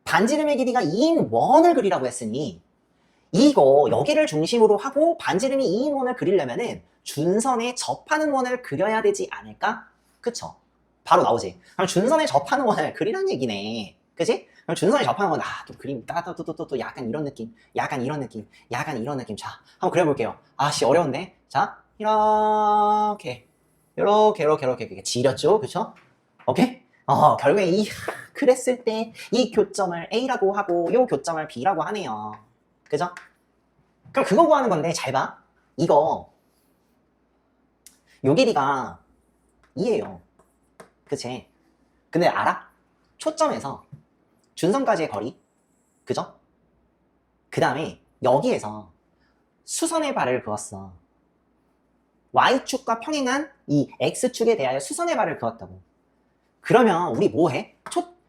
반지름의 길이가 2인 원을 그리라고 했으니 이거 여기를 중심으로 하고 반지름이 2인 원을 그리려면은 준선에 접하는 원을 그려야 되지 않을까? 그쵸? 바로 나오지. 그럼 준선에 접하는 원을 그리란 얘기네. 그치? 그럼 준선에 접하는 원, 또 그림, 또 약간 이런 느낌, 약간 이런 느낌. 자, 한번 그려볼게요. 어려운데? 자, 이렇게 지렸죠? 그쵸? 오케이? 결국에 그랬을 때 이 교점을 A라고 하고 요 교점을 B라고 하네요. 그죠? 그럼 그거 구하는 건데 잘 봐. 이거 요 길이가 2예요. 그치? 근데 알아? 초점에서 준선까지의 거리 그죠? 그 다음에 여기에서 수선의 발을 그었어. Y축과 평행한 이 X축에 대하여 수선의 발을 그었다고. 그러면 우리 뭐 해?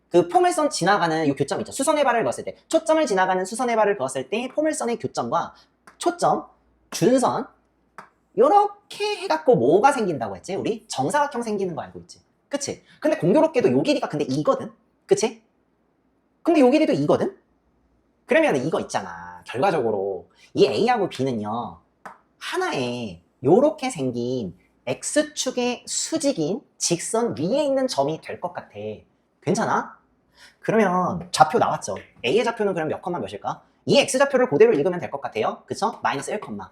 그 포물선 지나가는 요 교점 있죠. 수선의 발을 그었을 때 초점을 지나가는 수선의 발을 그었을 때 포물선의 교점과 초점, 준선 요렇게 해갖고 뭐가 생긴다고 했지? 우리 정사각형 생기는 거 알고 있지? 그치? 근데 공교롭게도 요 길이가 근데 2거든? 그치? 근데 요 길이도 2거든? 그러면 이거 있잖아. 결과적으로 이 A하고 B는요 하나의 요렇게 생긴 X축의 수직인 직선 위에 있는 점이 될 것 같아. 괜찮아? 그러면 좌표 나왔죠. A의 좌표는 그럼 몇 컴마 몇일까? 이 X좌표를 그대로 읽으면 될 것 같아요. 그쵸? 마이너스 1 컴마.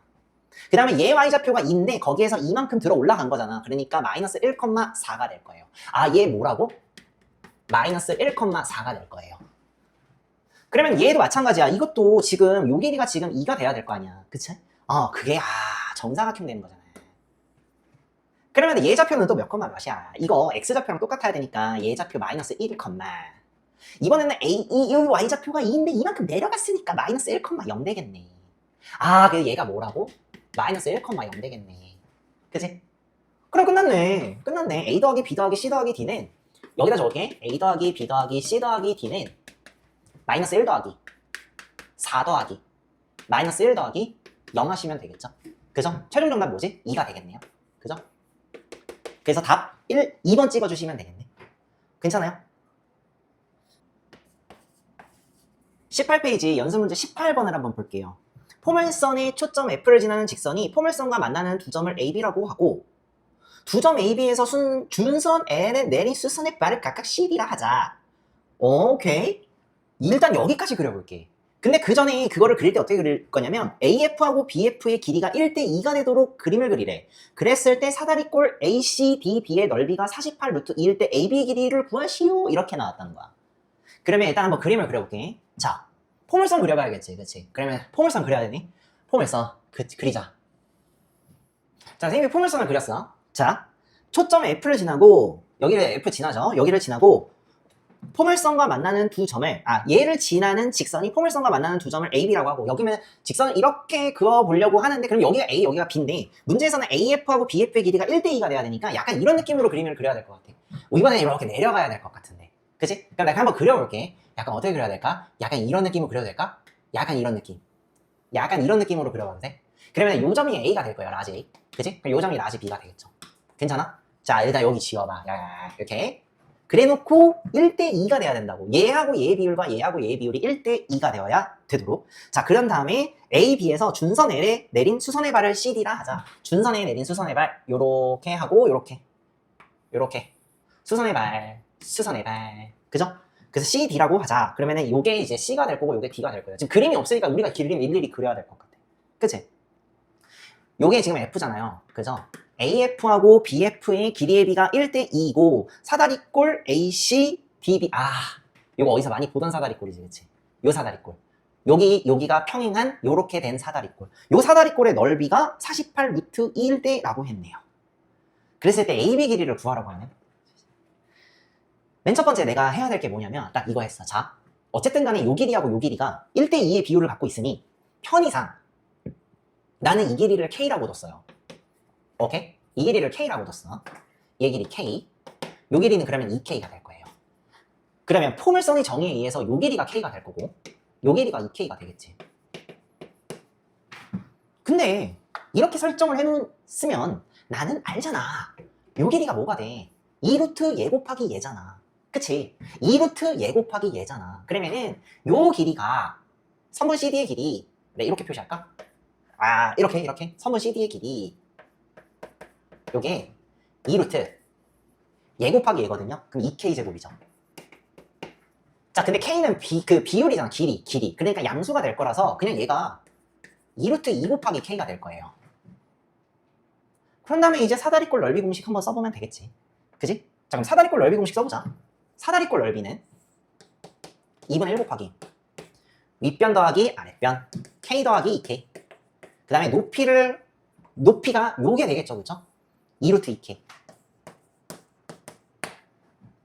그 다음에 얘 Y좌표가 2인데 거기에서 이만큼 들어 올라간 거잖아. 그러니까 마이너스 1,4가 될 거예요. 얘 뭐라고? 마이너스 1,4가 될 거예요. 그러면 얘도 마찬가지야. 이것도 지금 요 길이가 지금 2가 돼야 될 거 아니야. 그치? 그게 정사각형 되는 거잖아. 그러면 얘 좌표는 또 몇 컴마 몇이야? 이거 X좌표랑 똑같아야 되니까 얘 좌표 마이너스 1 컴마. 이번에는 이 Y좌표가 2인데 이만큼 내려갔으니까 마이너스 1,0 되겠네. 아, 그 얘가 뭐라고? 마이너스 1,0 되겠네. 그치? 그럼 끝났네. 끝났네. A 더하기 B 더하기 C 더하기 D는 여기다 적을게. A 더하기 B 더하기 C 더하기 D는 마이너스 1 더하기 4 더하기 마이너스 1 더하기 0 하시면 되겠죠? 그죠? 최종 정답 뭐지? 2가 되겠네요. 그죠? 그래서 답 2번 찍어주시면 되겠네. 괜찮아요? 18페이지 연습문제 18번을 한번 볼게요. 포물선의 초점 F를 지나는 직선이 포물선과 만나는 두 점을 AB라고 하고 두 점 AB에서 준선 L의 내린 수선의 바를 각각 CD라 하자. 오케이. 일단 여기까지 그려볼게. 근데 그 전에 그거를 그릴 때 어떻게 그릴 거냐면 AF하고 BF의 길이가 1대2가 되도록 그림을 그리래. 그랬을 때 사다리꼴 ACDB의 넓이가 48 루트 2일 때 AB 길이를 구하시오. 이렇게 나왔다는 거야. 그러면 일단 한번 그림을 그려볼게. 자, 포물선 그려봐야겠지. 그치? 그러면 포물선 그려야 되니? 포물선 그리자. 자, 선생님이 포물선을 그렸어. 자, 초점 F를 지나고 여기를 F 지나죠. 여기를 지나고 포물선과 만나는 두 점을 얘를 지나는 직선이 포물선과 만나는 두 점을 AB라고 하고 여기면 직선을 이렇게 그어보려고 하는데 그럼 여기가 A 여기가 B인데 문제에서는 AF하고 BF의 길이가 1대2가 돼야 되니까 약간 이런 느낌으로 그림을 그려야 될 것 같아. 이번에 이렇게 내려가야 될 것 같은데 그치? 그럼 내가 한번 그려볼게. 약간 어떻게 그려야 될까? 약간 이런 느낌으로 그려도 될까? 약간 이런 느낌. 약간 이런 느낌으로 그려봐도 돼? 그러면 요 점이 A가 될 거예요. 라지 A. 그치? 그럼 요 점이 라지 B가 되겠죠. 괜찮아? 자, 일단 여기 지워봐. 이렇게. 그래놓고 1대2가 돼야 된다고. 얘하고 얘의 비율과 얘하고 얘의 비율이 1대2가 되어야 되도록. 자, 그런 다음에 A, B에서 준선 L에 내린 수선의 발을 CD라 하자. 준선에 내린 수선의 발 요렇게 하고 요렇게 수선의 발 수선의 발 그죠? 그래서 CD라고 하자. 그러면은 요게 이제 C가 될 거고 요게 D가 될 거예요. 지금 그림이 없으니까 우리가 그림 일일이 그려야 될 것 같아. 그치? 요게 지금 F잖아요. 그죠? AF하고 BF의 길이의 비가 1대2이고 사다리꼴 AC, DB 요거 어디서 많이 보던 사다리꼴이지 그치? 요 사다리꼴 여기가 평행한 요렇게 된 사다리꼴 요 사다리꼴의 넓이가 48 루트 2일 라고 했네요. 그랬을 때 AB 길이를 구하라고 하네. 맨 첫 번째 내가 해야 될 게 뭐냐면 딱 이거 했어. 자, 어쨌든 간에 요 길이하고 요 길이가 1대2의 비율을 갖고 있으니 편의상 나는 이 길이를 K라고 뒀어요. 오케이? 이 길이를 K라고 뒀어. 얘 길이 K. 요 길이는 그러면 2K가 될 거예요. 그러면 포물선의 정의에 의해서 요 길이가 K가 될 거고 요 길이가 2K가 되겠지. 근데 이렇게 설정을 해놓으면 나는 알잖아. 요 길이가 뭐가 돼? 2루트 얘 곱하기 얘잖아. 그치? 2루트 얘 곱하기 얘잖아. 그러면은 요 길이가 선분 CD의 길이 이렇게 표시할까? 이렇게 선분 CD의 길이 요게 2루트 얘 곱하기 얘거든요. 그럼 2K 제곱이죠. 자, 근데 K는 비율이잖아. 길이. 그러니까 양수가 될 거라서 그냥 얘가 2루트 2 곱하기 K가 될 거예요. 그런 다음에 이제 사다리꼴 넓이 공식 한번 써보면 되겠지. 그지? 자, 그럼 사다리꼴 넓이 공식 써보자. 사다리꼴 넓이는 2분의 1 곱하기 윗변 더하기 아랫변 K 더하기 2K. 그 다음에 높이가 요게 되겠죠. 그쵸? 2루트 2K.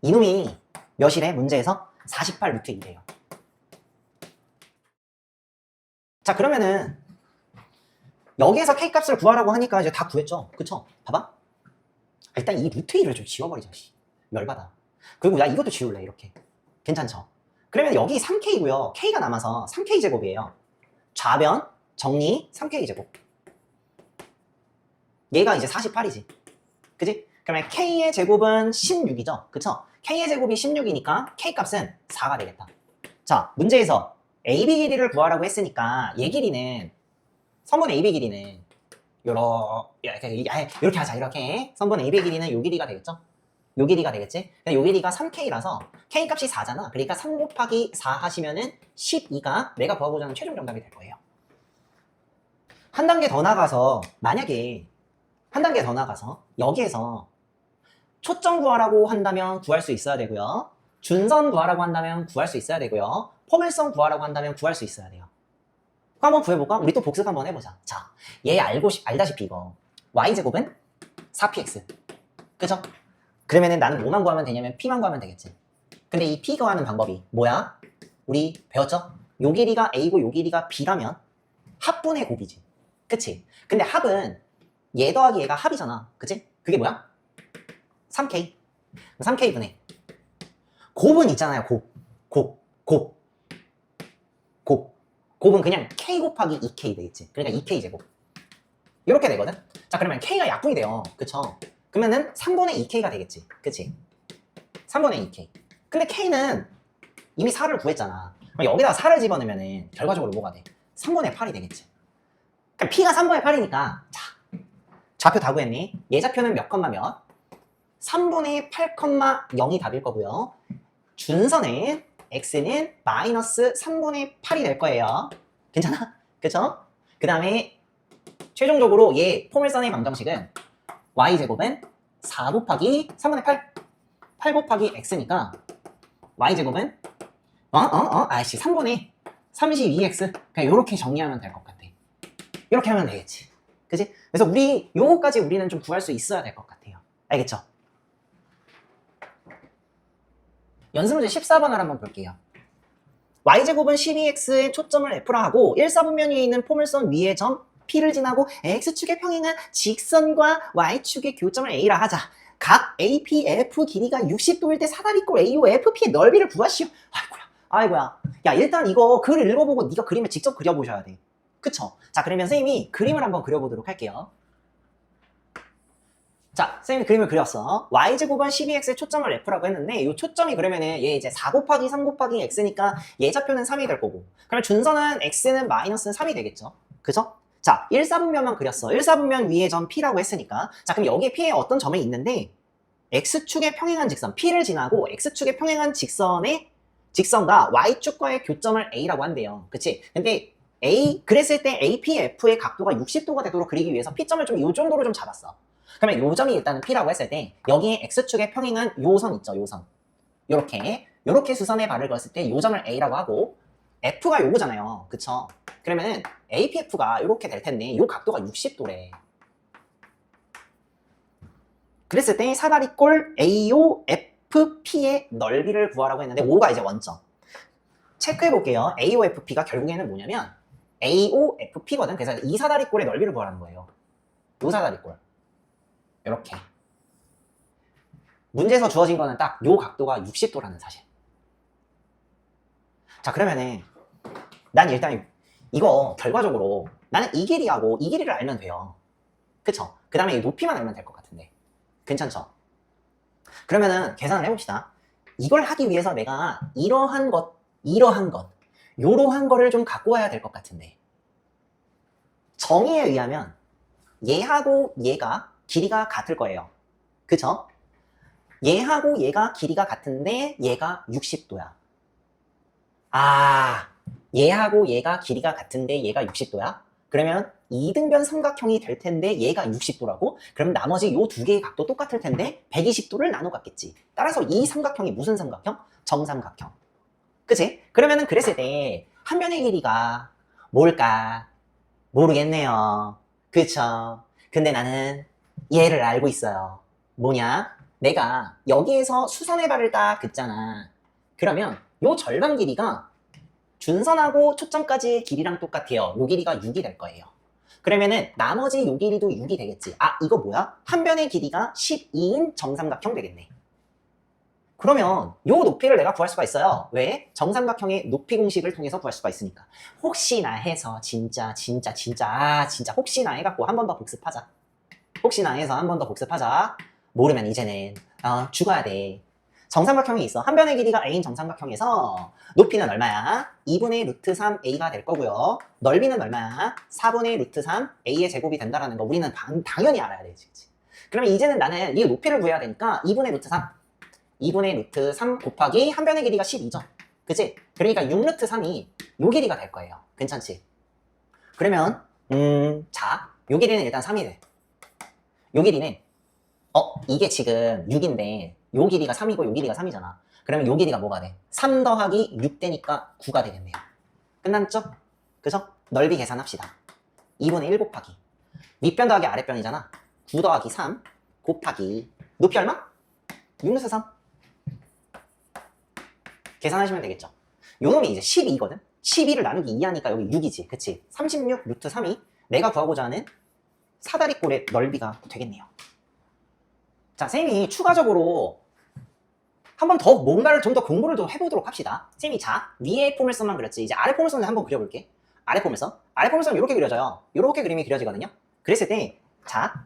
이놈이 몇이래? 문제에서 48 루트 2래요. 자, 그러면은 여기에서 K 값을 구하라고 하니까 이제 다 구했죠. 그쵸? 봐봐. 일단 이 루트 2를 좀 지워버리자. 열받아. 그리고 나 이것도 지울래. 이렇게. 괜찮죠? 그러면 여기 3K고요. K가 남아서 3K 제곱이에요. 좌변 정리 3K 제곱. 얘가 이제 48이지. 그지? 그러면 K의 제곱은 16이죠. 그쵸? K의 제곱이 16이니까 K 값은 4가 되겠다. 자, 문제에서 AB 길이를 구하라고 했으니까 얘 길이는 선분 AB 길이는 이렇게 하자. 이렇게 선분 AB 길이는 요 길이가 되겠죠? 요 길이가 되겠지? 요 길이가 3K라서 K 값이 4잖아. 그러니까 3 곱하기 4 하시면은 12가 내가 구하고자 하는 최종 정답이 될 거예요. 한 단계 더 나가서 만약에 한 단계 더 나가서 여기에서 초점 구하라고 한다면 구할 수 있어야 되고요. 준선 구하라고 한다면 구할 수 있어야 되고요. 포물선 구하라고 한다면 구할 수 있어야 돼요. 그럼 한번 구해볼까? 우리 또 복습 한번 해보자. 자, 얘 알다시피 이거 y제곱은 4px. 그죠? 그러면은 나는 뭐만 구하면 되냐면 p만 구하면 되겠지. 근데 이 p 구하는 방법이 뭐야? 우리 배웠죠? 요 길이가 a고 요 길이가 b라면 합분의 곱이지. 그치? 근데 합은 얘 더하기 얘가 합이잖아. 그치? 그게 뭐야? 3K. 3K분의 곱은 있잖아요. 곱은 그냥 K 곱하기 2K 되겠지. 그러니까 2K 제곱. 이렇게 되거든? 자, 그러면 K가 약분이 돼요. 그쵸? 그러면은 3분의 2K가 되겠지. 그치? 3분의 2K. 근데 K는 이미 4를 구했잖아. 그럼 여기다가 4를 집어넣으면은 결과적으로 뭐가 돼? 3분의 8이 되겠지. 그러니까 P가 3분의 8이니까 자, 좌표 다 구했니? 예좌표는 몇 컴마 몇? 3분의 8,0이 답일 거고요. 준선은 x는 마이너스 3분의 8이 될 거예요. 괜찮아? 그쵸? 그 다음에 최종적으로 얘 포물선의 방정식은 y제곱은 4 곱하기 3분의 8 곱하기 x니까 y제곱은 아이씨 3분의 32x 그냥 이렇게 정리하면 될 것 같아. 이렇게 하면 되겠지. 그치? 그래서 요거까지 우리는 좀 구할 수 있어야 될 것 같아요. 알겠죠? 연습문제 14번을 한번 볼게요. y제곱은 12x의 초점을 f라 하고 1, 4분면 위에 있는 포물선 위의 점 P를 지나고 x축에 평행한 직선과 y축의 교점을 A라 하자. 각 APF 길이가 60도일 때 사다리꼴 AO FP의 넓이를 구하시오. 아이고야. 야, 일단 이거 글 읽어보고 네가 그림을 직접 그려보셔야 돼. 그쵸? 자, 그러면 선생님이 그림을 한번 그려보도록 할게요. 자, 선생님이 그림을 그렸어. y제곱은 12x의 초점을 f라고 했는데 이 초점이 그러면은 얘 이제 4 곱하기 3 곱하기 x니까 얘 좌표는 3이 될 거고 그러면 준선은 x는 마이너스 3이 되겠죠. 그죠? 자, 1, 4분면만 그렸어. 1, 4분면 위에 점 P라고 했으니까 자, 그럼 여기에 P에 어떤 점이 있는데 x축에 평행한 직선 P를 지나고 x축에 평행한 직선과 y축과의 교점을 A라고 한대요. 그치? 근데 그랬을 때 APF의 각도가 60도가 되도록 그리기 위해서 P점을 좀 이 정도로 좀 잡았어. 그러면 요 점이 일단은 P라고 했을 때 여기에 X축에 평행한 요 선 있죠. 요 선. 요렇게 수선에 발을 걸었을 때 요 점을 A라고 하고 F가 요거잖아요. 그쵸? 그러면은 APF가 요렇게 될 텐데 요 각도가 60도래. 그랬을 때 사다리꼴 AOFP의 넓이를 구하라고 했는데 5가 이제 원점. 체크해 볼게요. AOFP가 결국에는 뭐냐면 AOFP거든. 그래서 이 사다리꼴의 넓이를 구하라는 거예요. 요 사다리꼴. 이렇게 문제에서 주어진 거는 딱 요 각도가 60도라는 사실. 자, 그러면은 난 일단 이거 결과적으로 나는 이 길이하고 이 길이를 알면 돼요. 그쵸? 그 다음에 이 높이만 알면 될 것 같은데 괜찮죠? 그러면은 계산을 해봅시다. 이걸 하기 위해서 내가 이러한 것 요러한 거를 좀 갖고 와야 될 것 같은데 정의에 의하면 얘하고 얘가 길이가 같을 거예요. 그쵸? 얘하고 얘가 길이가 같은데 얘가 60도야. 얘하고 얘가 길이가 같은데 얘가 60도야? 그러면 이등변 삼각형이 될 텐데 얘가 60도라고? 그럼 나머지 요 두 개의 각도 똑같을 텐데 120도를 나눠 갖겠지. 따라서 이 삼각형이 무슨 삼각형? 정삼각형. 그치? 그러면은 그랬을 때 한 변의 길이가 뭘까? 모르겠네요. 그쵸? 근데 나는 얘를 알고 있어요. 뭐냐? 내가 여기에서 수선의 발을 딱 긋잖아. 그러면 요 절반 길이가 준선하고 초점까지의 길이랑 똑같아요. 요 길이가 6이 될 거예요. 그러면은 나머지 요 길이도 6이 되겠지. 이거 뭐야? 한 변의 길이가 12인 정삼각형 되겠네. 그러면 요 높이를 내가 구할 수가 있어요. 왜? 정삼각형의 높이 공식을 통해서 구할 수가 있으니까. 혹시나 해서 진짜 혹시나 해갖고 한 번 더 복습하자. 혹시나 해서 한 번 더 복습하자. 모르면 이제는 죽어야 돼. 정삼각형이 있어. 한 변의 길이가 A인 정삼각형에서 높이는 얼마야? 2분의 루트 3A가 될 거고요. 넓이는 얼마야? 4분의 루트 3 A의 제곱이 된다라는 거 우리는 당연히 알아야 되지. 그러면 이제는 나는 이 높이를 구해야 되니까 2분의 루트 3 곱하기 한 변의 길이가 12죠. 그치? 그러니까 6 루트 3이 요 길이가 될 거예요. 괜찮지? 그러면 자, 요 길이는 일단 3이 돼. 요 길이는 이게 지금 6인데 요 길이가 3이고 요 길이가 3이잖아. 그러면 요 길이가 뭐가 돼? 3 더하기 6 되니까 9가 되겠네요. 끝났죠? 그죠? 넓이 계산합시다. 2분의 1 곱하기 윗변 더하기 아랫변이잖아. 9 더하기 3 곱하기 높이 얼마? 6 루트 3 계산하시면 되겠죠. 요 놈이 이제 12거든? 12를 나누기 2 하니까 여기 6이지. 그치? 36 루트 3이 내가 구하고자 하는 사다리꼴의 넓이가 되겠네요. 자, 쌤이 추가적으로 한 번 더 뭔가를 좀 더 공부를 더 해보도록 합시다. 쌤이 자, 위에 포물선만 그렸지. 이제 아래 포물선을 한번 그려볼게. 아래 포물선. 아래 포물선은 이렇게 그려져요. 이렇게 그림이 그려지거든요. 그랬을 때, 자,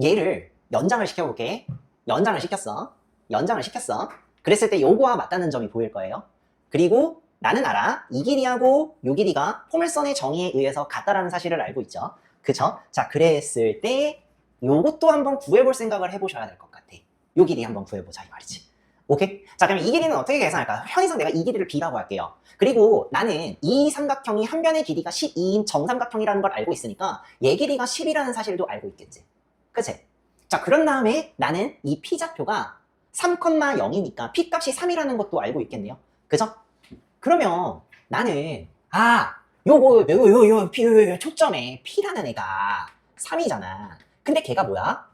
얘를 연장을 시켜볼게. 연장을 시켰어. 연장을 시켰어. 그랬을 때 요거와 맞닿는 점이 보일 거예요. 그리고 나는 알아. 이 길이하고 요 길이가 포물선의 정의에 의해서 같다라는 사실을 알고 있죠. 그쵸? 자, 그랬을 때 요것도 한번 구해볼 생각을 해보셔야 될 것 같아. 요 길이 한번 구해보자 이 말이지. 오케이? 자, 그럼 이 길이는 어떻게 계산할까? 편의상 내가 이 길이를 B라고 할게요. 그리고 나는 이 삼각형이 한 변의 길이가 12인 정삼각형이라는 걸 알고 있으니까 얘 길이가 10이라는 사실도 알고 있겠지. 그치? 자, 그런 다음에 나는 이 P좌표가 3,0이니까 P값이 3이라는 것도 알고 있겠네요. 그죠? 그러면 나는 요거 초점에 P라는 애가 3이잖아. 근데 걔가 뭐야?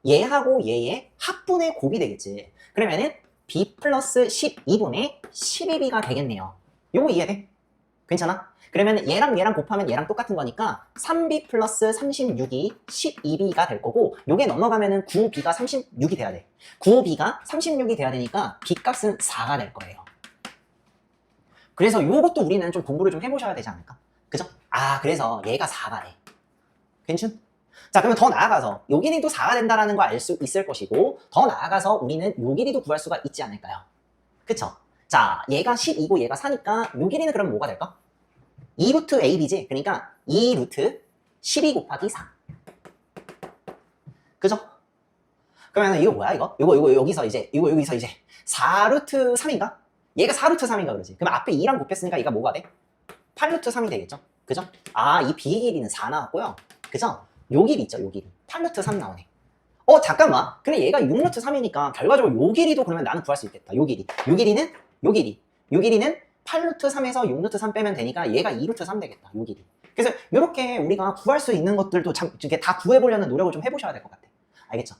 얘하고 얘의 합분의 곱이 되겠지. 그러면은 B 플러스 12분의 12B가 되겠네요. 요거 이해돼? 괜찮아? 그러면 얘랑 얘랑 곱하면 얘랑 똑같은 거니까 3B 플러스 36이 12B가 될 거고 요게 넘어가면은 9B가 36이 돼야 돼. 9B가 36이 돼야 되니까 B 값은 4가 될 거예요. 그래서 요것도 우리는 좀 공부를 좀 해보셔야 되지 않을까? 그죠? 그래서 얘가 4가 돼. 괜찮? 자, 그러면 더 나아가서 요 길이도 4가 된다는 걸 알 수 있을 것이고 더 나아가서 우리는 요 길이도 구할 수가 있지 않을까요? 그쵸? 자, 얘가 10이고 얘가 4니까 요 길이는 그럼 뭐가 될까? 2루트 AB지? 그러니까 2루트 12 곱하기 4. 그죠? 그러면 이거 뭐야 이거? 이거 여기서 이제 4루트 3인가? 얘가 4루트 3인가 그러지? 그럼 앞에 2랑 곱했으니까 얘가 뭐가 돼? 8루트 3이 되겠죠? 그죠? 이 B의 길이는 4 나왔고요. 그죠? 요 길이 있죠, 요 길이. 8루트 3 나오네. 잠깐만. 근데 얘가 6루트 3이니까 결과적으로 요 길이도 그러면 나는 구할 수 있겠다. 요 길이. 요 길이는 8루트 3에서 6루트 3 빼면 되니까 얘가 2루트 3 되겠다. 요 길이. 그래서 이렇게 우리가 구할 수 있는 것들도 참 이렇게 다 구해보려는 노력을 좀 해보셔야 될 것 같아. 알겠죠?